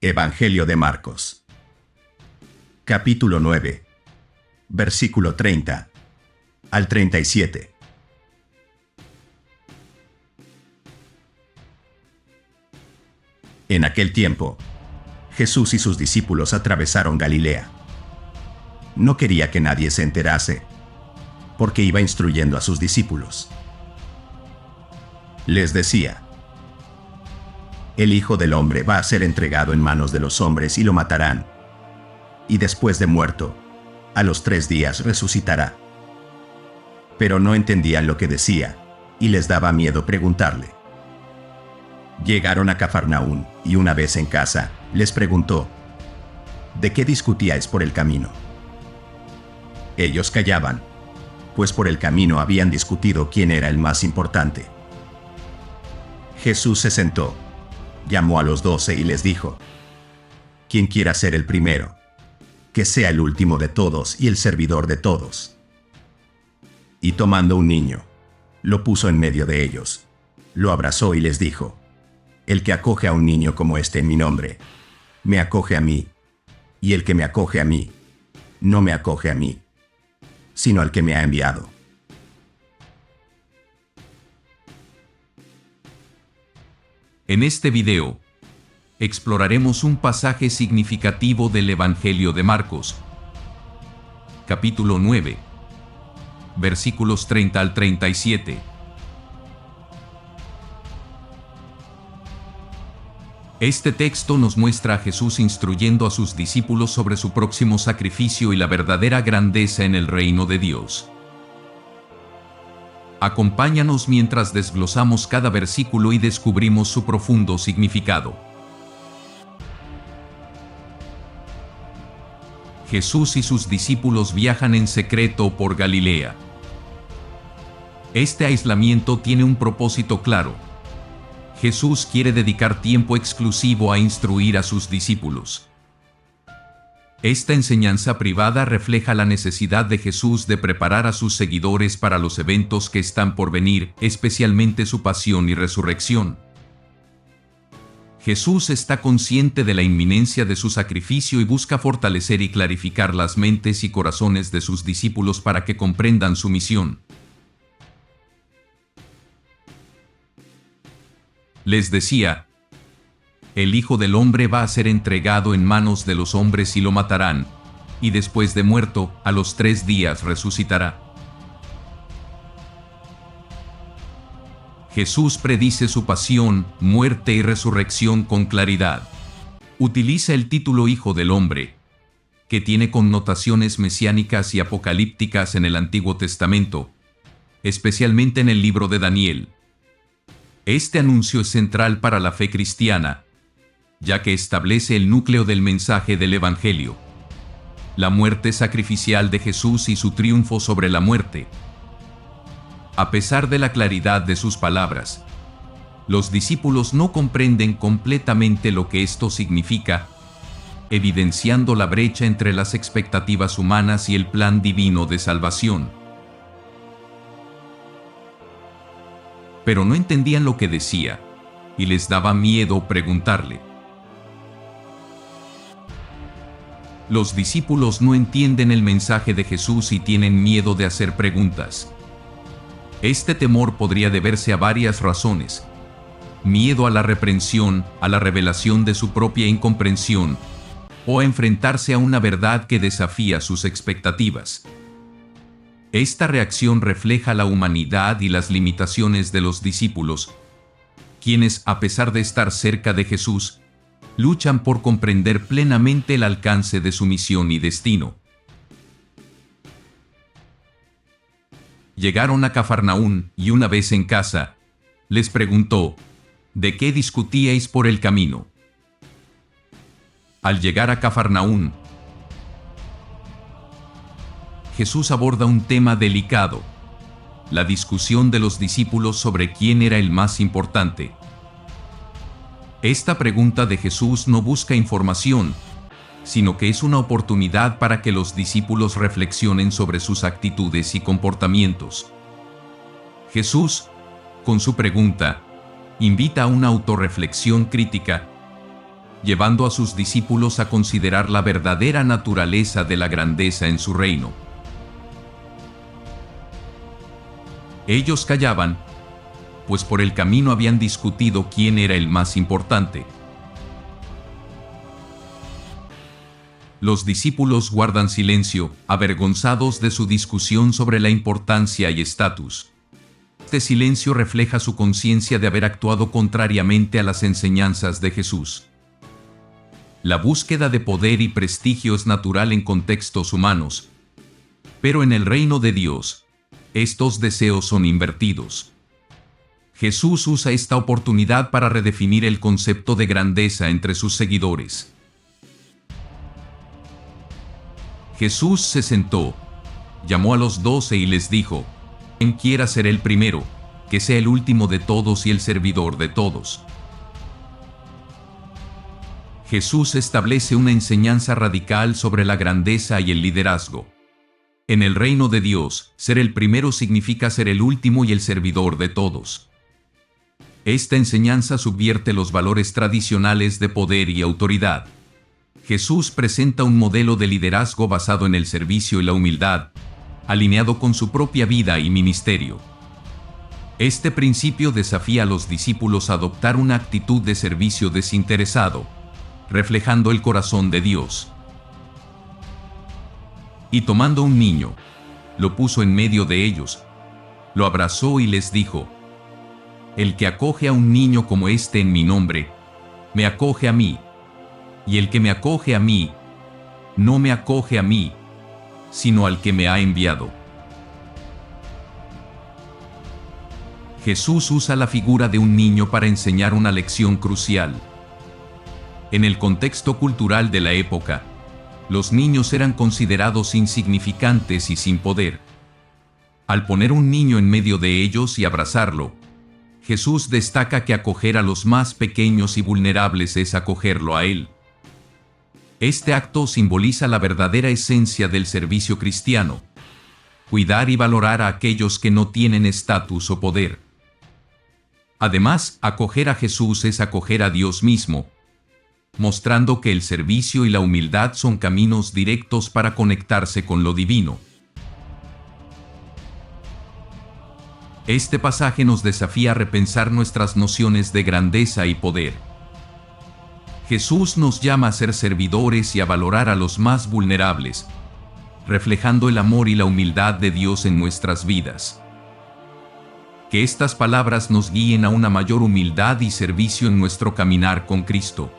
Evangelio de Marcos. Capítulo 9. Versículo 30 al 37. En aquel tiempo, Jesús y sus discípulos atravesaron Galilea. No quería que nadie se enterase, porque iba instruyendo a sus discípulos. Les decía: el Hijo del Hombre va a ser entregado en manos de los hombres y lo matarán. Y después de muerto, a los 3 días resucitará. Pero no entendían lo que decía, y les daba miedo preguntarle. Llegaron a Cafarnaún, y una vez en casa, les preguntó: ¿de qué discutíais por el camino? Ellos callaban, pues por el camino habían discutido quién era el más importante. Jesús se sentó, llamó a los 12 y les dijo: quien quiera ser el primero, que sea el último de todos y el servidor de todos. Y tomando un niño, lo puso en medio de ellos, lo abrazó y les dijo: el que acoge a un niño como este en mi nombre, me acoge a mí, y el que me acoge a mí, no me acoge a mí, sino al que me ha enviado. En este video, exploraremos un pasaje significativo del Evangelio de Marcos, capítulo 9, versículos 30 al 37. Este texto nos muestra a Jesús instruyendo a sus discípulos sobre su próximo sacrificio y la verdadera grandeza en el reino de Dios. Acompáñanos mientras desglosamos cada versículo y descubrimos su profundo significado. Jesús y sus discípulos viajan en secreto por Galilea. Este aislamiento tiene un propósito claro. Jesús quiere dedicar tiempo exclusivo a instruir a sus discípulos. Esta enseñanza privada refleja la necesidad de Jesús de preparar a sus seguidores para los eventos que están por venir, especialmente su pasión y resurrección. Jesús está consciente de la inminencia de su sacrificio y busca fortalecer y clarificar las mentes y corazones de sus discípulos para que comprendan su misión. Les decía: el Hijo del Hombre va a ser entregado en manos de los hombres y lo matarán, y después de muerto, a los 3 días resucitará. Jesús predice su pasión, muerte y resurrección con claridad. Utiliza el título Hijo del Hombre, que tiene connotaciones mesiánicas y apocalípticas en el Antiguo Testamento, especialmente en el libro de Daniel. Este anuncio es central para la fe cristiana, ya que establece el núcleo del mensaje del Evangelio: la muerte sacrificial de Jesús y su triunfo sobre la muerte. A pesar de la claridad de sus palabras, los discípulos no comprenden completamente lo que esto significa, evidenciando la brecha entre las expectativas humanas y el plan divino de salvación. Pero no entendían lo que decía, y les daba miedo preguntarle. Los discípulos no entienden el mensaje de Jesús y tienen miedo de hacer preguntas. Este temor podría deberse a varias razones: miedo a la reprensión, a la revelación de su propia incomprensión, o a enfrentarse a una verdad que desafía sus expectativas. Esta reacción refleja la humanidad y las limitaciones de los discípulos, quienes, a pesar de estar cerca de Jesús, luchan por comprender plenamente el alcance de su misión y destino. Llegaron a Cafarnaún, y una vez en casa, les preguntó: ¿de qué discutíais por el camino? Al llegar a Cafarnaún, Jesús aborda un tema delicado: la discusión de los discípulos sobre quién era el más importante. Esta pregunta de Jesús no busca información, sino que es una oportunidad para que los discípulos reflexionen sobre sus actitudes y comportamientos. Jesús, con su pregunta, invita a una autorreflexión crítica, llevando a sus discípulos a considerar la verdadera naturaleza de la grandeza en su reino. Ellos callaban, pues por el camino habían discutido quién era el más importante. Los discípulos guardan silencio, avergonzados de su discusión sobre la importancia y estatus. Este silencio refleja su conciencia de haber actuado contrariamente a las enseñanzas de Jesús. La búsqueda de poder y prestigio es natural en contextos humanos, pero en el reino de Dios, estos deseos son invertidos. Jesús usa esta oportunidad para redefinir el concepto de grandeza entre sus seguidores. Jesús se sentó, llamó a los 12 y les dijo: quien quiera ser el primero, que sea el último de todos y el servidor de todos. Jesús establece una enseñanza radical sobre la grandeza y el liderazgo. En el reino de Dios, ser el primero significa ser el último y el servidor de todos. Esta enseñanza subvierte los valores tradicionales de poder y autoridad. Jesús presenta un modelo de liderazgo basado en el servicio y la humildad, alineado con su propia vida y ministerio. Este principio desafía a los discípulos a adoptar una actitud de servicio desinteresado, reflejando el corazón de Dios. Y tomando un niño, lo puso en medio de ellos, lo abrazó y les dijo: el que acoge a un niño como este en mi nombre, me acoge a mí. Y el que me acoge a mí, no me acoge a mí, sino al que me ha enviado. Jesús usa la figura de un niño para enseñar una lección crucial. En el contexto cultural de la época, los niños eran considerados insignificantes y sin poder. Al poner un niño en medio de ellos y abrazarlo, Jesús destaca que acoger a los más pequeños y vulnerables es acogerlo a Él. Este acto simboliza la verdadera esencia del servicio cristiano: cuidar y valorar a aquellos que no tienen estatus o poder. Además, acoger a Jesús es acoger a Dios mismo, mostrando que el servicio y la humildad son caminos directos para conectarse con lo divino. Este pasaje nos desafía a repensar nuestras nociones de grandeza y poder. Jesús nos llama a ser servidores y a valorar a los más vulnerables, reflejando el amor y la humildad de Dios en nuestras vidas. Que estas palabras nos guíen a una mayor humildad y servicio en nuestro caminar con Cristo.